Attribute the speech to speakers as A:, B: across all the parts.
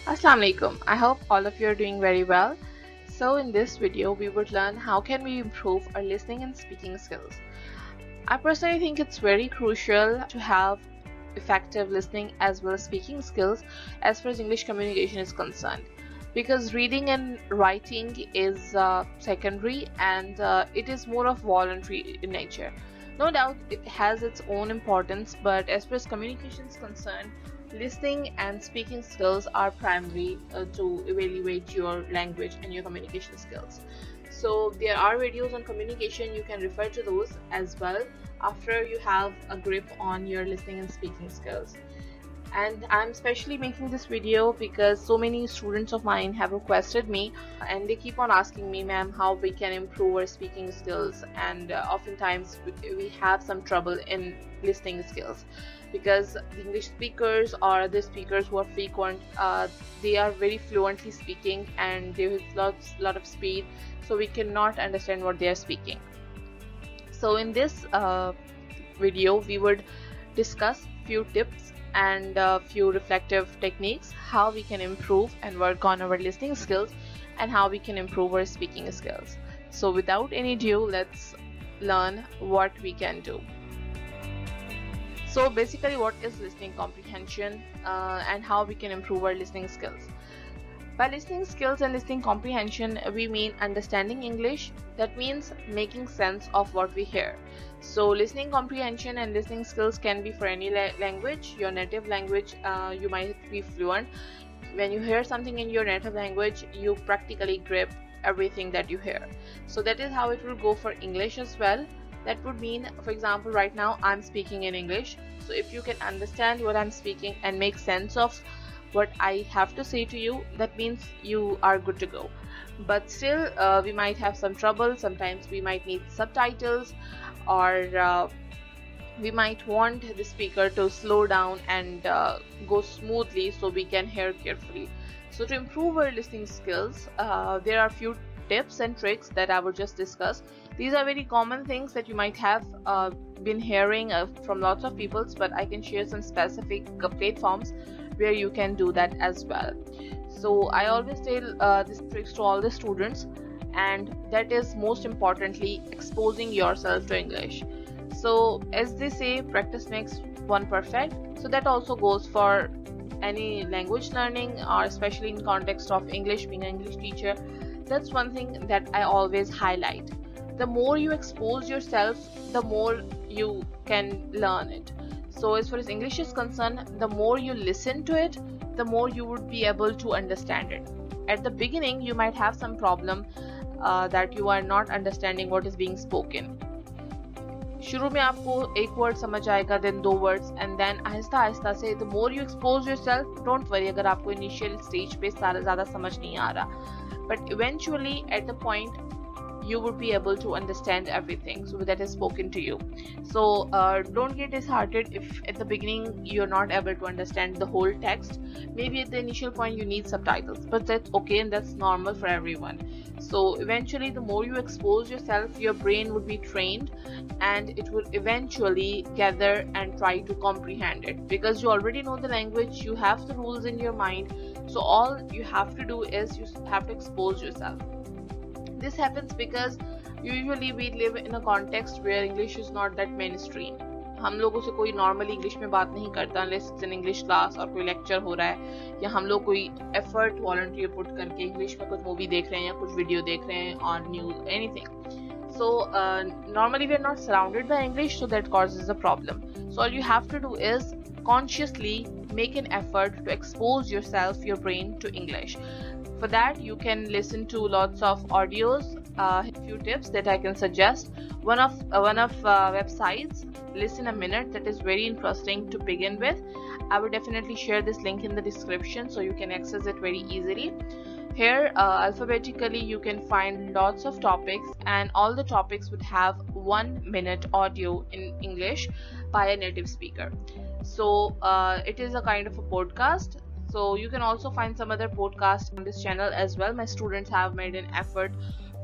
A: Assalamu alaikum. I hope all of you are doing very well. So in this video we would learn how can we improve our listening and speaking skills. I personally think it's very crucial to have effective listening as well as speaking skills as far as English communication is concerned, because reading and writing is secondary and it is more of voluntary in nature. No doubt it has its own importance, but as far as communication is concerned, listening and speaking skills are primary to evaluate your language and your communication skills. So there are videos on communication, you can refer to those as well after you have a grip on your listening and speaking skills. And I'm especially making this video because so many students of mine have requested me and they keep on asking me, ma'am, how we can improve our speaking skills, and oftentimes we have some trouble in listening skills because the English speakers or other speakers who are frequent, they are very fluently speaking and they have lot of speed, so we cannot understand what they are speaking. So in this video we would discuss few tips and a few reflective techniques, how we can improve and work on our listening skills and how we can improve our speaking skills. So without any ado, let's learn what we can do. So basically, what is listening comprehension and how we can improve our listening skills? By listening skills and listening comprehension, we mean understanding English. That means making sense of what we hear. So listening comprehension and listening skills can be for any language. Your native language, you might be fluent. When you hear something in your native language, you practically grip everything that you hear. So that is how it will go for English as well. That would mean, for example, right now I'm speaking in English. So if you can understand what I'm speaking and make sense of what I have to say to you, that means you are good to go. But still we might have some trouble. Sometimes we might need subtitles, or we might want the speaker to slow down and go smoothly so we can hear carefully. So to improve our listening skills, there are a few tips and tricks that I will just discuss. These are very common things that you might have been hearing from lots of people, but I can share some specific platforms where you can do that as well. So I always tell these tricks to all the students, and that is most importantly exposing yourself to English. So as they say, practice makes one perfect. So that also goes for any language learning, or especially in context of English, being an English teacher. That's one thing that I always highlight. The more you expose yourself, the more you can learn it. So as far as English is concerned, the more you listen to it, the more you would be able to understand it. At the beginning, you might have some problem that you are not understanding what is being spoken. शुरू में आपको एक word समझ आएगा, then दो words, and then Aahista Aahista से the more you expose yourself, don't worry अगर आपको initial stage पे ज़्यादा समझ नहीं आ रहा, but eventually at the point you would be able to understand everything so that is spoken to you. So don't get disheartened if at the beginning you're not able to understand the whole text. Maybe at the initial point you need subtitles, but that's okay and that's normal for everyone. So eventually, the more you expose yourself, your brain would be trained and it will eventually gather and try to comprehend it, because you already know the language, you have the rules in your mind. So all you have to do is you have to expose yourself. This happens because usually we live in a context where English is not that mainstream. हम लोगों से कोई normally English में बात नहीं करता unless it's an English class और कोई लेक्चर हो रहा है, या हम लोग कोई एफर्ट वॉलंटियर पुट करके इंग्लिश में कुछ मूवी देख रहे हैं या कुछ वीडियो देख रहे हैं और news anything. So normally we are not surrounded by English, so that causes a problem. So all you have to do is consciously make an effort to expose yourself, your brain, to English. For that, you can listen to lots of audios. Few tips that I can suggest. One of websites, Listen a Minute, that is very interesting to begin with. I will definitely share this link in the description so you can access it very easily. Here, alphabetically, you can find lots of topics, and all the topics would have 1 minute audio in English by a native speaker. So it is a kind of a podcast. So you can also find some other podcasts on this channel as well. My students have made an effort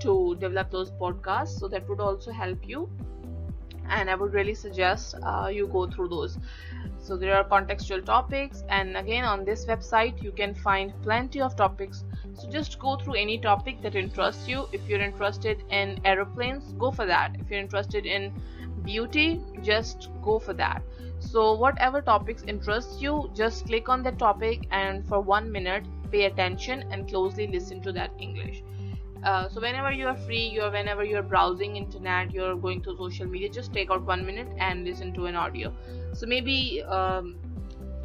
A: to develop those podcasts, so that would also help you. and I would really suggest you go through those. So there are contextual topics, and again on this website you can find plenty of topics. So just go through any topic that interests you. If you're interested in aeroplanes, go for that. If you're interested in beauty, just go for that. So whatever topics interest you, just click on that topic and for 1 minute pay attention and closely listen to that English. So whenever you are free, whenever you are browsing internet, you're going to social media, just take out 1 minute and listen to an audio. So maybe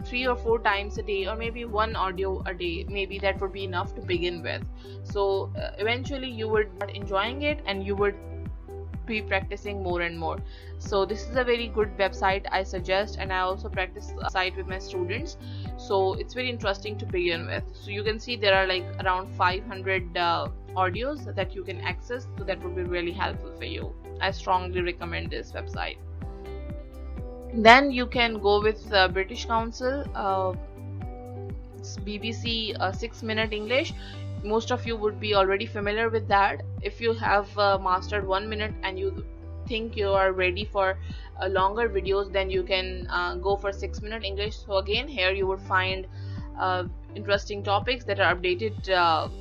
A: 3 or 4 times a day, or maybe one audio a day, maybe that would be enough to begin with. So eventually you would start enjoying it and you would be practicing more and more. So this is a very good website I suggest, and I also practice the site with my students, so it's very interesting to begin with. So you can see there are like around 500 audios that you can access, so that would be really helpful for you. I strongly recommend this website. Then you can go with British Council, BBC 6-minute English. Most of you would be already familiar with that. If you have mastered 1 minute and you think you are ready for longer videos, then you can go for 6-minute English. So again, here you would find interesting topics that are updated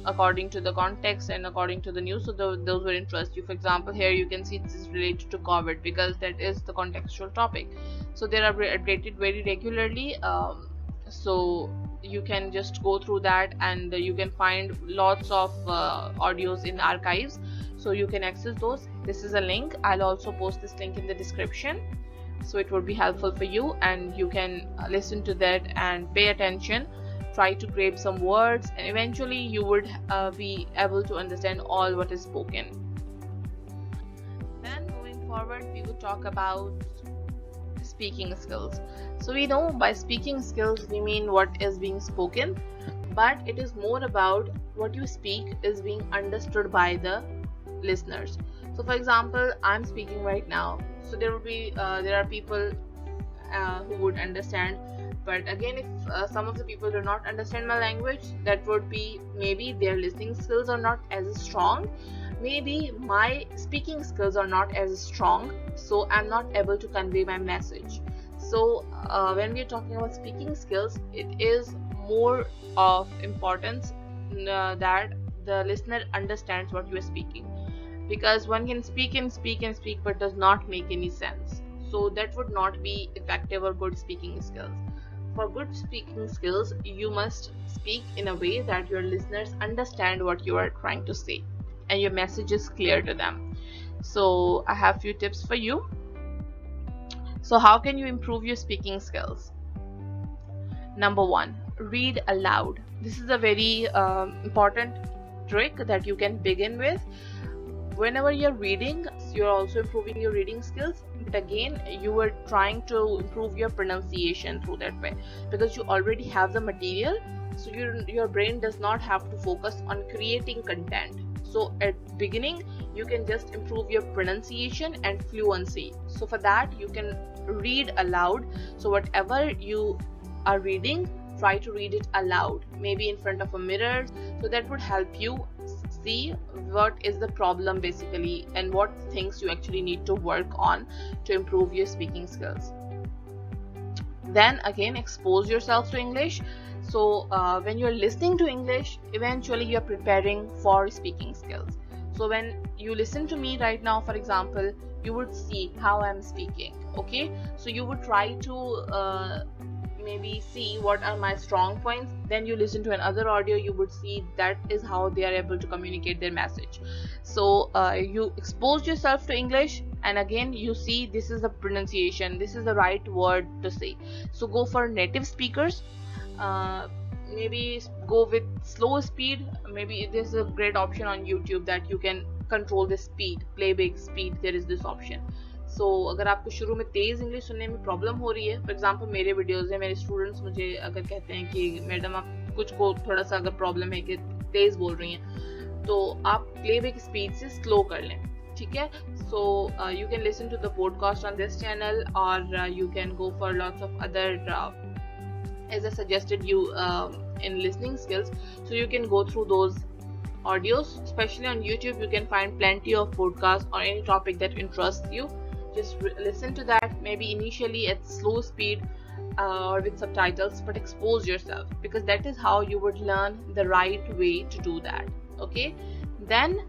A: according to the context and according to the news, so those will interest you. For example, here you can see this is related to COVID because that is the contextual topic, so they are updated very regularly. So you can just go through that, and you can find lots of audios in archives, so you can access those. This is a link. I'll also post this link in the description, so it would be helpful for you, and you can listen to that and pay attention, try to grab some words, and eventually you would be able to understand all what is spoken. Then moving forward, we will talk about speaking skills. So we know by speaking skills we mean what is being spoken, but it is more about what you speak is being understood by the listeners. So for example, I'm speaking right now, so there are people who would understand, but again, if some of the people do not understand my language, that would be maybe their listening skills are not as strong, maybe my speaking skills are not as strong, so I'm not able to convey my message. So when we're talking about speaking skills, it is more of importance that the listener understands what you are speaking, because one can speak and speak and speak but does not make any sense. So that would not be effective or good speaking skills. For good speaking skills, you must speak in a way that your listeners understand what you are trying to say and your message is clear to them. So I have few tips for you. So how can you improve your speaking skills? Number 1, read aloud. This is a very important trick that you can begin with. Whenever you're reading, you're also improving your reading skills, but again, you are trying to improve your pronunciation through that way, because you already have the material, so your brain does not have to focus on creating content. So at beginning, you can just improve your pronunciation and fluency. So for that, you can read aloud. So whatever you are reading, try to read it aloud, maybe in front of a mirror. So that would help you see what is the problem basically and what things you actually need to work on to improve your speaking skills. Then again, expose yourself to English. So when you're listening to English, eventually you're preparing for speaking skills. So when you listen to me right now, for example, you would see how I'm speaking. Okay, so you would try to maybe see what are my strong points. Then you listen to another audio, you would see that is how they are able to communicate their message. So you expose yourself to English, and again you see this is the pronunciation, this is the right word to say. So go for native speakers. Maybe go with slow speed. Maybe there's a great option on YouTube that you can control the speed, playback speed. There is this option. So अगर आपको शुरू में तेज़ English सुनने में problem हो रही है, फॉर एग्जांपल मेरे वीडियोस हैं, मेरे स्टूडेंट्स मुझे अगर कहते हैं कि मैडम आप कुछ को थोड़ा सा अगर प्रॉब्लम है कि तेज़ बोल रही हैं, तो आप प्लेबैक स्पीड से स्लो कर लें, ठीक है. So you can listen to the podcast on this channel, और you can go for lots of other as I suggested you in listening skills. So you can go through those audios, especially on YouTube. You can find plenty of podcasts on any topic that interests you. just listen to that, maybe initially at slow speed or with subtitles, but expose yourself, because that is how you would learn the right way to do that. Okay, then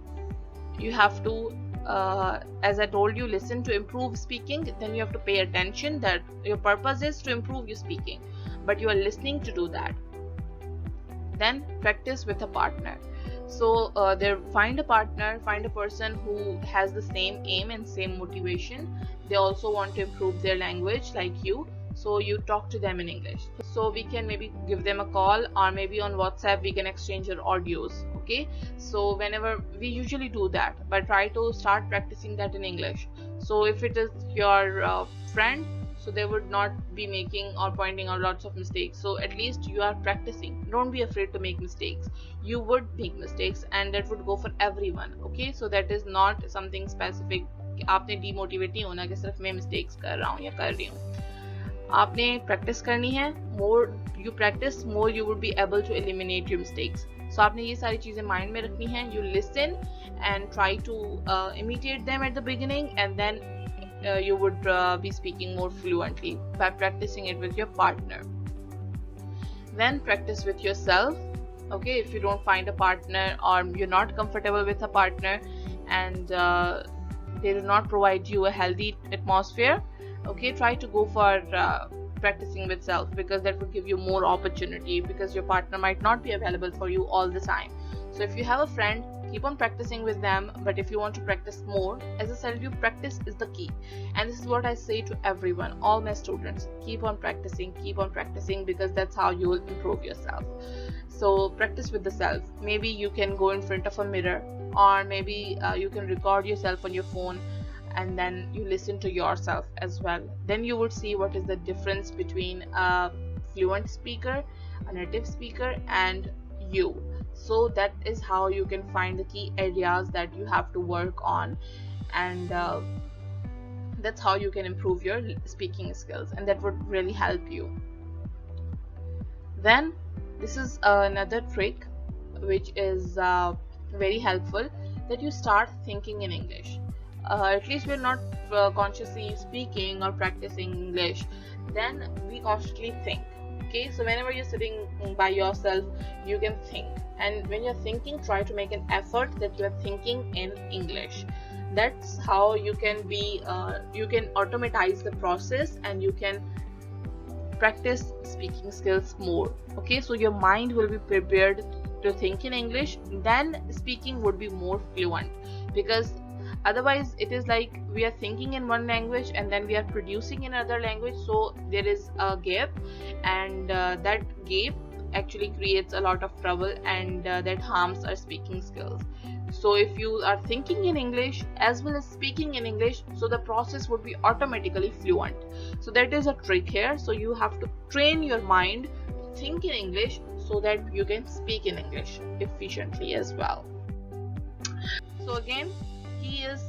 A: you have to as I told you, listen to improve speaking. Then you have to pay attention that your purpose is to improve your speaking, but you are listening to do that. Then practice with a partner. So there, find a partner, find a person who has the same aim and same motivation. They also want to improve their language like you, so you talk to them in English. So we can maybe give them a call, or maybe on WhatsApp we can exchange your audios. Okay, so whenever we usually do that, but try to start practicing that in English. So if it is your friend, so they would not be making or pointing out lots of mistakes, so at least you are practicing. Don't be afraid to make mistakes. You would make mistakes, and that would go for everyone. Okay, so that is not something specific. आपने demotivate नहीं होना कि सिर्फ मैं mistakes कर रहा हूँ या कर रही हूँ. आपने practice करनी है. More you practice, more you would be able to eliminate your mistakes. So आपने ये सारी चीजें mind में रखनी है. You listen and try to imitate them at the beginning, and then you would be speaking more fluently by practicing it with your partner. Then practice with yourself. Okay, if you don't find a partner, or you're not comfortable with a partner, and they do not provide you a healthy atmosphere, okay, try to go for practicing with self, because that will give you more opportunity, because your partner might not be available for you all the time. So if you have a friend, keep on practicing with them. But if you want to practice more, as I said, you practice is the key. And this is what I say to everyone, all my students: keep on practicing, because that's how you will improve yourself. So practice with the self. Maybe you can go in front of a mirror, or maybe you can record yourself on your phone, and then you listen to yourself as well. Then you would see what is the difference between a fluent speaker, a native speaker, and you. So that is how you can find the key areas that you have to work on, and that's how you can improve your speaking skills, and that would really help you. Then this is another trick which is very helpful, that you start thinking in English. At least we're not consciously speaking or practicing English, then we consciously think. Okay, so whenever you're sitting by yourself, you can think, and when you're thinking, try to make an effort that you're thinking in English. That's how you can be you can automatize the process, and you can practice speaking skills more. Okay, so your mind will be prepared to think in English, then speaking would be more fluent, because otherwise it is like we are thinking in one language and then we are producing in another language, so there is a gap, and that gap actually creates a lot of trouble, and that harms our speaking skills. So if you are thinking in English as well as speaking in English, so the process would be automatically fluent. So that is a trick here. So you have to train your mind to think in English so that you can speak in English efficiently as well. So again, key is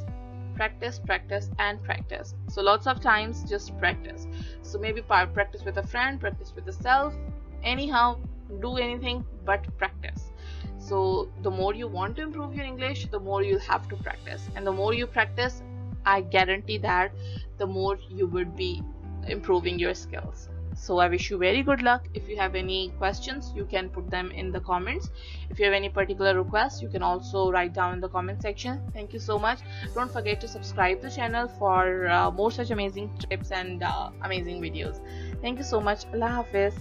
A: practice, practice, and practice. So lots of times just practice. So maybe practice with a friend, practice with yourself, anyhow, do anything but practice. So the more you want to improve your English, the more you have to practice, and the more you practice, I guarantee that the more you would be improving your skills. So I wish you very good luck. If you have any questions, you can put them in the comments. If you have any particular requests, you can also write down in the comment section. Thank you so much. Don't forget to subscribe to the channel for more such amazing tips and amazing videos. Thank you so much. Allah Hafiz.